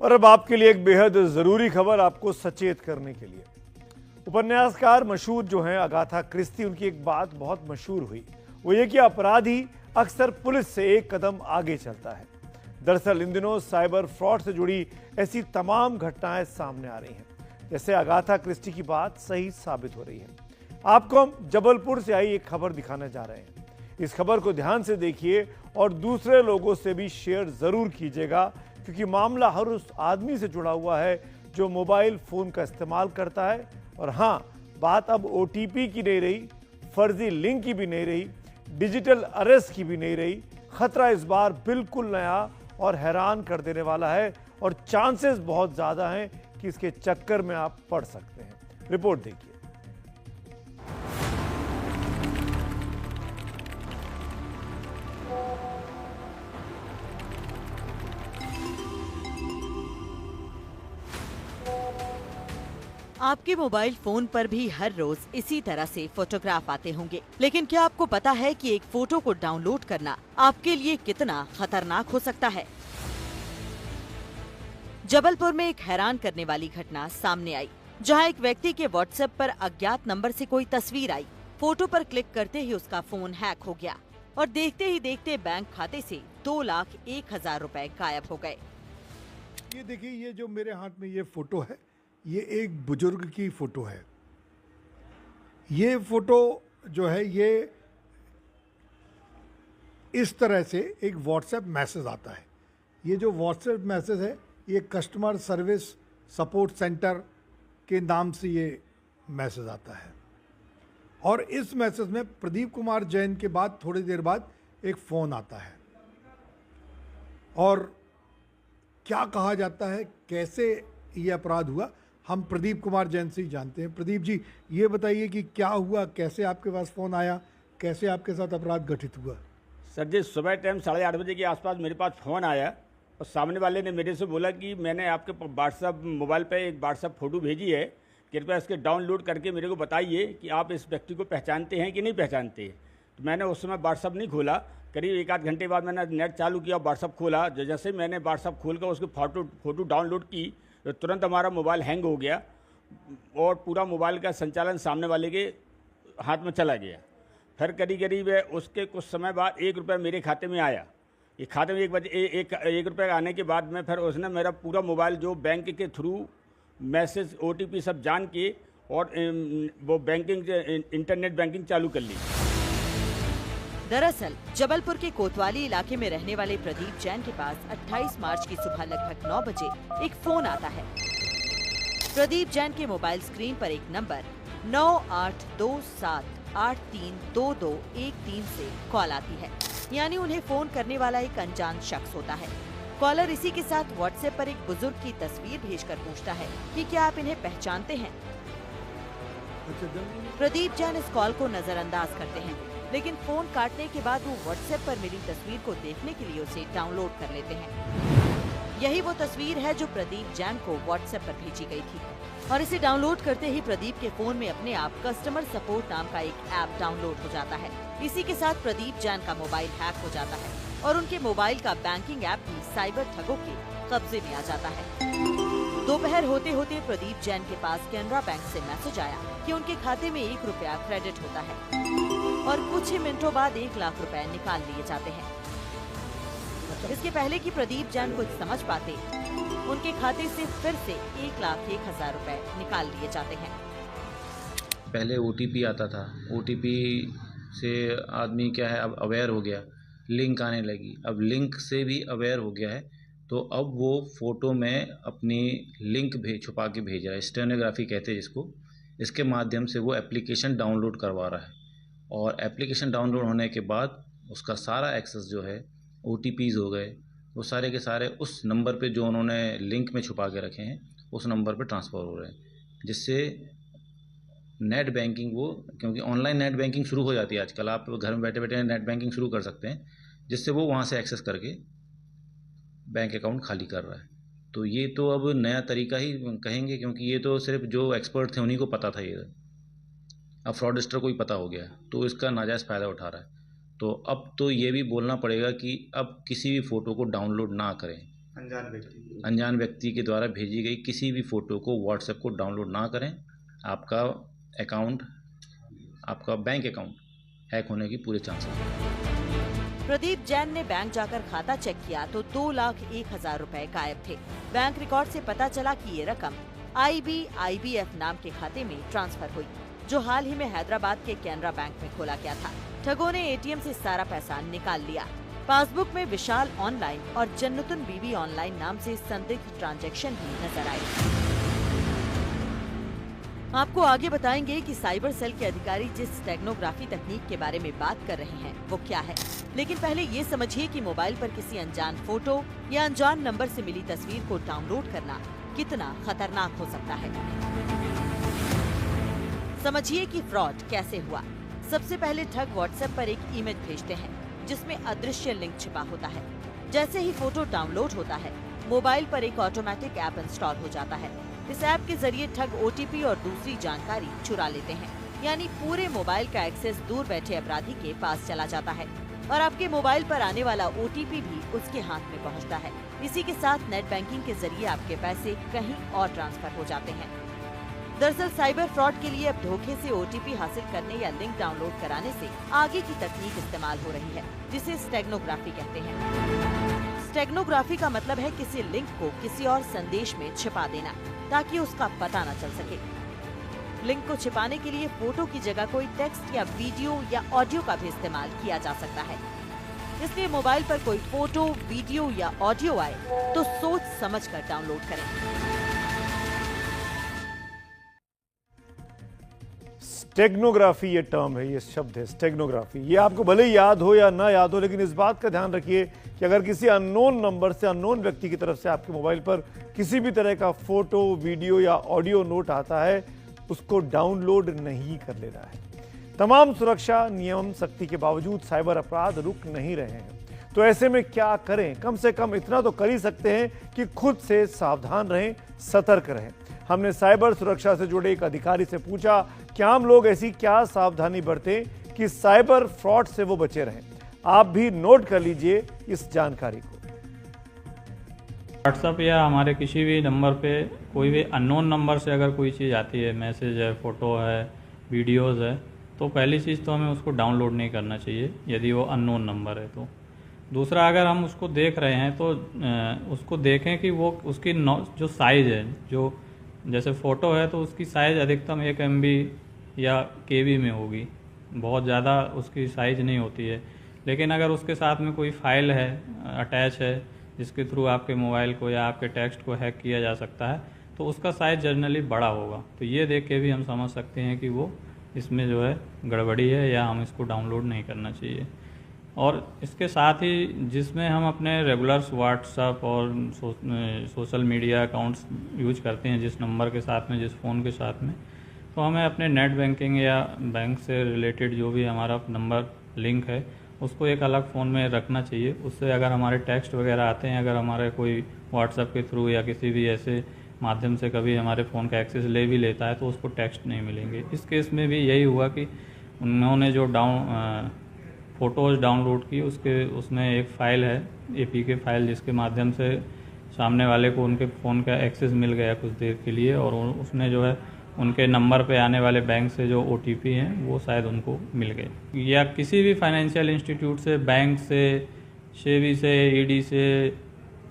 और अब आपके लिए एक बेहद जरूरी खबर, आपको सचेत करने के लिए। उपन्यासकार मशहूर जो हैं अगाथा क्रिस्टी, उनकी एक बात बहुत मशहूर हुई, वो ये कि अपराधी अक्सर पुलिस से एक कदम आगे चलता है। दरअसल इन दिनों साइबर फ्रॉड से जुड़ी ऐसी तमाम घटनाएं सामने आ रही हैं, जैसे अगाथा क्रिस्टी की बात सही साबित हो रही है। आपको हम जबलपुर से आई एक खबर दिखाने जा रहे हैं। इस खबर को ध्यान से देखिए और दूसरे लोगों से भी शेयर जरूर कीजिएगा, क्योंकि मामला हर उस आदमी से जुड़ा हुआ है जो मोबाइल फोन का इस्तेमाल करता है। और हां, बात अब ओटीपी की नहीं रही, फर्जी लिंक की भी नहीं रही, डिजिटल अरेस्ट की भी नहीं रही। खतरा इस बार बिल्कुल नया और हैरान कर देने वाला है, और चांसेस बहुत ज्यादा हैं कि इसके चक्कर में आप पड़ सकते हैं। रिपोर्ट देखिए। आपके मोबाइल फोन पर भी हर रोज इसी तरह से फोटोग्राफ आते होंगे, लेकिन क्या आपको पता है कि एक फोटो को डाउनलोड करना आपके लिए कितना खतरनाक हो सकता है? जबलपुर में एक हैरान करने वाली घटना सामने आई, जहां एक व्यक्ति के व्हाट्सएप पर अज्ञात नंबर से कोई तस्वीर आई। फोटो पर क्लिक करते ही उसका फोन हैक हो गया और देखते ही देखते बैंक खाते से 2,01,000 रुपए गायब हो गए। ये देखिए, ये जो मेरे हाथ में ये फोटो है, ये एक बुजुर्ग की फोटो है। ये फोटो जो है, ये इस तरह से एक व्हाट्सएप मैसेज आता है। ये जो व्हाट्सएप मैसेज है, ये कस्टमर सर्विस सपोर्ट सेंटर के नाम से ये मैसेज आता है। और इस मैसेज में प्रदीप कुमार जैन के बाद थोड़ी देर बाद एक फ़ोन आता है, और क्या कहा जाता है, कैसे ये अपराध हुआ, हम प्रदीप कुमार जैन से ही जानते हैं। प्रदीप जी, ये बताइए कि क्या हुआ, कैसे आपके पास फ़ोन आया, कैसे आपके साथ अपराध घटित हुआ? सर जी, सुबह टाइम 8:30 बजे के आसपास मेरे पास फ़ोन आया और सामने वाले ने मेरे से बोला कि मैंने आपके व्हाट्सअप मोबाइल पे एक व्हाट्सअप फ़ोटो भेजी है, कृपया इसके डाउनलोड करके मेरे को बताइए कि आप इस व्यक्ति को पहचानते हैं कि नहीं पहचानते। तो मैंने उस समय व्हाट्सअप नहीं खोला। करीब 1-8 घंटे बाद मैंने नेट चालू किया, व्हाट्सअप खोला। जैसे ही मैंने व्हाट्सअप खोल कर उसकी फ़ोटो डाउनलोड की, तो तुरंत हमारा मोबाइल हैंग हो गया और पूरा मोबाइल का संचालन सामने वाले के हाथ में चला गया। फिर करीब उसके कुछ समय बाद 1 रुपया मेरे खाते में आया। ये खाते में 1 रुपये आने के बाद में फिर उसने मेरा पूरा मोबाइल जो बैंक के थ्रू मैसेज ओटीपी सब जान के और वो बैंकिंग इंटरनेट बैंकिंग चालू कर ली। दरअसल जबलपुर के कोतवाली इलाके में रहने वाले प्रदीप जैन के पास 28 मार्च की सुबह लगभग 9 बजे एक फोन आता है। प्रदीप जैन के मोबाइल स्क्रीन पर एक नंबर 9827832213 से कॉल आती है, यानी उन्हें फोन करने वाला एक अनजान शख्स होता है। कॉलर इसी के साथ व्हाट्सएप पर एक बुजुर्ग की तस्वीर भेजकर पूछता है कि क्या आप इन्हें पहचानते हैं। प्रदीप जैन इस कॉल को नजरअंदाज करते हैं, लेकिन फोन काटने के बाद वो व्हाट्सएप पर मिली तस्वीर को देखने के लिए उसे डाउनलोड कर लेते हैं। यही वो तस्वीर है जो प्रदीप जैन को व्हाट्सएप पर भेजी गई थी, और इसे डाउनलोड करते ही प्रदीप के फोन में अपने आप कस्टमर सपोर्ट नाम का एक ऐप डाउनलोड हो जाता है। इसी के साथ प्रदीप जैन का मोबाइल हैक हो जाता है और उनके मोबाइल का बैंकिंग ऐप भी साइबर ठगों के कब्जे में आ जाता है। दोपहर होते होते प्रदीप जैन के पास कैनरा बैंक से मैसेज आया कि उनके खाते में 1 रुपया क्रेडिट होता है और कुछ ही मिनटों बाद 1 लाख रुपए निकाल लिए जाते हैं। इसके पहले कि प्रदीप जैन कुछ समझ पाते, उनके खाते से फिर से 1,01,000 रुपए निकाल लिए जाते हैं। पहले ओटीपी आता था, ओटीपी से आदमी क्या है, अब अवेयर हो गया, लिंक आने लगी, अब लिंक से भी अवेयर हो गया है, तो अब वो फ़ोटो में अपनी लिंक छुपा के भेज रहा है, स्टेनोग्राफी कहते हैं जिसको। इसके माध्यम से वो एप्लीकेशन डाउनलोड करवा रहा है, और एप्लीकेशन डाउनलोड होने के बाद उसका सारा एक्सेस जो है, ओटीपीज़ हो गए, वो सारे के सारे उस नंबर पे जो उन्होंने लिंक में छुपा के रखे हैं, उस नंबर पे ट्रांसफ़र हो रहे हैं, जिससे नेट बैंकिंग क्योंकि ऑनलाइन नेट बैंकिंग शुरू हो जाती है आजकल, आप घर में बैठे बैठे नेट बैंकिंग शुरू कर सकते हैं, जिससे वो वहाँ से एक्सेस करके बैंक अकाउंट खाली कर रहा है। तो ये तो अब नया तरीका ही कहेंगे, क्योंकि ये तो सिर्फ जो एक्सपर्ट थे उन्हीं को पता था। ये अब फ्रॉडस्टर को ही पता हो गया, तो इसका नाजायज़ फ़ायदा उठा रहा है। तो अब तो ये भी बोलना पड़ेगा कि अब किसी भी फ़ोटो को डाउनलोड ना करें, अनजान व्यक्ति के द्वारा भेजी गई किसी भी फ़ोटो को व्हाट्सएप को डाउनलोड ना करें। आपका बैंक अकाउंट हैक होने की पूरे चांसेस हैं। प्रदीप जैन ने बैंक जाकर खाता चेक किया तो 2,01,000 रुपए गायब थे। बैंक रिकॉर्ड से पता चला कि ये रकम IBIBF नाम के खाते में ट्रांसफर हुई, जो हाल ही में हैदराबाद के कैनरा बैंक में खोला गया था। ठगों ने ATM से सारा पैसा निकाल लिया। पासबुक में विशाल ऑनलाइन और जन्नतुन बीबी ऑनलाइन नाम से संदिग्ध ट्रांजैक्शन भी नजर आए। आपको आगे बताएंगे कि साइबर सेल के अधिकारी जिस स्टेगनोग्राफी तकनीक के बारे में बात कर रहे हैं वो क्या है, लेकिन पहले ये समझिए कि मोबाइल पर किसी अनजान फोटो या अनजान नंबर से मिली तस्वीर को डाउनलोड करना कितना खतरनाक हो सकता है। समझिए कि फ्रॉड कैसे हुआ। सबसे पहले ठग व्हाट्सएप पर एक इमेज भेजते हैं जिसमें अदृश्य लिंक छिपा होता है। जैसे ही फोटो डाउनलोड होता है, मोबाइल पर एक ऑटोमेटिक ऐप इंस्टॉल हो जाता है। इस ऐप के जरिए ठग OTP और दूसरी जानकारी चुरा लेते हैं, यानी पूरे मोबाइल का एक्सेस दूर बैठे अपराधी के पास चला जाता है और आपके मोबाइल पर आने वाला OTP भी उसके हाथ में पहुंचता है। इसी के साथ नेट बैंकिंग के जरिए आपके पैसे कहीं और ट्रांसफर हो जाते हैं। दरअसल साइबर फ्रॉड के लिए अब धोखे से OTP हासिल करने या लिंक डाउनलोड कराने से आगे की तकनीक इस्तेमाल हो रही है, जिसे स्टेगनोग्राफी कहते हैं। स्टेगनोग्राफी का मतलब है किसी लिंक को किसी और संदेश में छिपा देना ताकि उसका पता न चल सके। लिंक को छिपाने के लिए फोटो की जगह कोई टेक्स्ट या वीडियो या ऑडियो का भी इस्तेमाल किया जा सकता है। इसलिए मोबाइल पर कोई फोटो, वीडियो या ऑडियो आए तो सोच समझकर डाउनलोड करें। स्टेगनोग्राफी ये टर्म है, ये शब्द है स्टेगनोग्राफी। ये आपको भले ही याद हो या ना याद हो, लेकिन इस बात का ध्यान रखिए कि अगर किसी अननोन नंबर से, अननोन व्यक्ति की तरफ से आपके मोबाइल पर किसी भी तरह का फोटो, वीडियो या ऑडियो नोट आता है, उसको डाउनलोड नहीं कर लेना है। तमाम सुरक्षा नियम सख्ती के बावजूद साइबर अपराध रुक नहीं रहे हैं, तो ऐसे में क्या करें? कम से कम इतना तो कर ही सकते हैं कि खुद से सावधान रहें, सतर्क रहें। हमने साइबर सुरक्षा से जुड़े एक अधिकारी से पूछा कि आम लोग ऐसी क्या सावधानी बरतें कि साइबर फ्रॉड से वो बचे रहें। आप भी नोट कर लीजिए इस जानकारी को। व्हाट्सएप या हमारे किसी भी नंबर पे कोई भी अननोन नंबर से अगर कोई चीज़ आती है, मैसेज है, फ़ोटो है, वीडियोस है, तो पहली चीज़ तो हमें उसको डाउनलोड नहीं करना चाहिए यदि वो अननोन नंबर है तो। दूसरा, अगर हम उसको देख रहे हैं तो उसको देखें कि वो उसकी जो साइज़ है, जो जैसे फ़ोटो है तो उसकी साइज़ अधिकतम 1 MB या KB में होगी, बहुत ज़्यादा उसकी साइज़ नहीं होती है। लेकिन अगर उसके साथ में कोई फाइल है, अटैच है, जिसके थ्रू आपके मोबाइल को या आपके टेक्स्ट को हैक किया जा सकता है, तो उसका साइज़ जनरली बड़ा होगा। तो ये देख के भी हम समझ सकते हैं कि वो इसमें जो है गड़बड़ी है या हम इसको डाउनलोड नहीं करना चाहिए। और इसके साथ ही जिसमें हम अपने रेगुलर्स व्हाट्सएप और सोशल मीडिया अकाउंट्स यूज करते हैं, जिस नंबर के साथ में, जिस फ़ोन के साथ में, तो हमें अपने नेट बैंकिंग या बैंक से रिलेटेड जो भी हमारा नंबर लिंक है उसको एक अलग फ़ोन में रखना चाहिए। उससे अगर हमारे टेक्स्ट वगैरह आते हैं, अगर हमारे कोई व्हाट्सएप के थ्रू या किसी भी ऐसे माध्यम से कभी हमारे फ़ोन का एक्सेस ले भी लेता है तो उसको टेक्स्ट नहीं मिलेंगे। इस केस में भी यही हुआ कि उन्होंने जो फ़ोटोज़ डाउनलोड की, उसमें एक फ़ाइल है, APK फाइल, जिसके माध्यम से सामने वाले को उनके फ़ोन का एक्सेस मिल गया कुछ देर के लिए, और उसने जो है उनके नंबर पे आने वाले बैंक से जो OTP हैं वो शायद उनको मिल गए। या किसी भी फाइनेंशियल इंस्टीट्यूट से, बैंक से, SEBI से, ED से,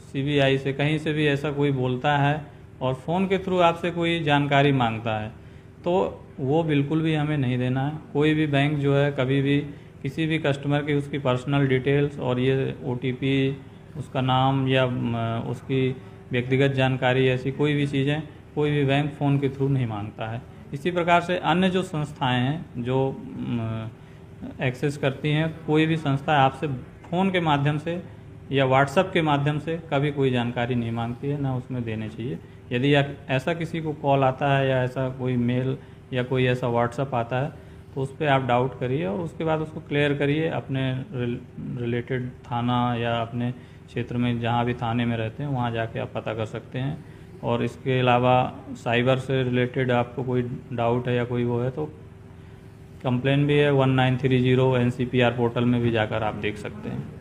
CBI से, कहीं से भी ऐसा कोई बोलता है और फ़ोन के थ्रू आपसे कोई जानकारी मांगता है तो वो बिल्कुल भी हमें नहीं देना है। कोई भी बैंक जो है कभी भी किसी भी कस्टमर की उसकी पर्सनल डिटेल्स और ये OTP, उसका नाम या उसकी व्यक्तिगत जानकारी, ऐसी कोई भी चीज़ें कोई भी बैंक फ़ोन के थ्रू नहीं मांगता है। इसी प्रकार से अन्य जो संस्थाएं हैं जो एक्सेस करती हैं, कोई भी संस्था आपसे फ़ोन के माध्यम से या व्हाट्सएप के माध्यम से कभी कोई जानकारी नहीं मांगती है, ना उसमें देने चाहिए। यदि ऐसा किसी को कॉल आता है या ऐसा कोई मेल या कोई ऐसा व्हाट्सएप आता है तो उस पर आप डाउट करिए और उसके बाद उसको क्लियर करिए अपने रिलेटेड थाना या अपने क्षेत्र में जहाँ भी थाने में रहते हैं वहाँ जाके आप पता कर सकते हैं। और इसके अलावा साइबर से रिलेटेड आपको कोई डाउट है या कोई वो है तो कंप्लेन भी है 1930 NCPR पोर्टल में भी जाकर आप देख सकते हैं।